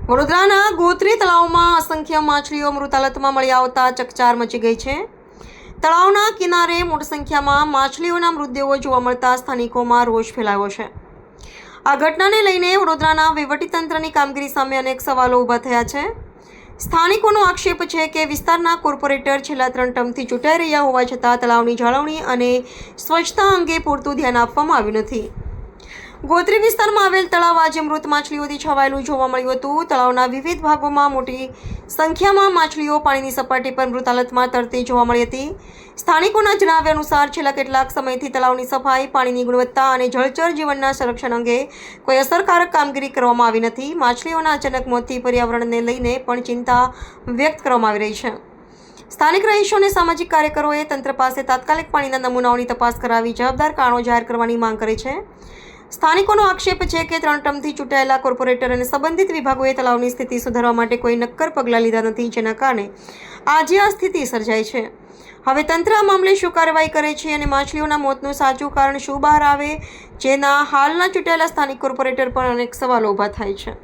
વડોદરાના ગોત્રી તળાવમાં અસંખ્ય માછલીઓ મૃત હાલતમાં મળી આવતા ચકચાર મચી ગઈ છે. તળાવના કિનારે મોટી સંખ્યામાં માછલીઓના મૃતદેહો જોવા મળતા સ્થાનિકોમાં રોષ ફેલાયો છે. આ ઘટનાને લઈને વડોદરાના વહીવટીતંત્રની કામગીરી સામે અનેક સવાલો ઊભા થયા છે. સ્થાનિકોનો આક્ષેપ છે કે વિસ્તારના કોર્પોરેટર છેલ્લા 3 ટર્મથી ચૂંટાઈ રહ્યા હોવા છતાં તળાવની જાળવણી અને સ્વચ્છતા અંગે પૂરતું ધ્યાન આપવામાં આવ્યું નથી. ગોત્રી વિસ્તારમાં આવેલ તળાવ આજે મૃત માછલીઓથી છવાયેલું જોવા મળ્યું હતું. તળાવના વિવિધ ભાગોમાં મોટી સંખ્યામાં માછલીઓ પાણીની સપાટી પર મૃત હાલતમાં તરતી જોવા મળી હતી. સ્થાનિકોના જણાવ્યા અનુસાર છેલ્લા કેટલાક સમયથી તળાવની સફાઈ, પાણીની ગુણવત્તા અને જળચર જીવનના સંરક્ષણ અંગે કોઈ અસરકારક કામગીરી કરવામાં આવી નથી. માછલીઓના અચાનક મોતથી પર્યાવરણને લઈને પણ ચિંતા વ્યક્ત કરવામાં આવી રહી છે. સ્થાનિક રહીશો અને સામાજિક કાર્યકરોએ તંત્ર પાસે તાત્કાલિક પાણીના નમૂનાઓની તપાસ કરાવી જવાબદાર કારણો જાહેર કરવાની માંગ કરી છે. સ્થાનિકોનો આક્ષેપ છે કે 3 ટર્મથી ચૂંટાયેલા કોર્પોરેટર અને સંબંધિત વિભાગોએ તળાવની સ્થિતિ સુધારવા માટે કોઈ નક્કર પગલાં લીધા નથી, જેના કારણે આજે આ સ્થિતિ સર્જાઈ છે. હવે તંત્ર આ મામલે શું કાર્યવાહી કરે છે અને માછલીઓના મોતનું સાચું કારણ શું બહાર આવે, જેના હાલના ચૂંટાયેલા સ્થાનિક કોર્પોરેટર પર અનેક સવાલો ઊભા થાય છે.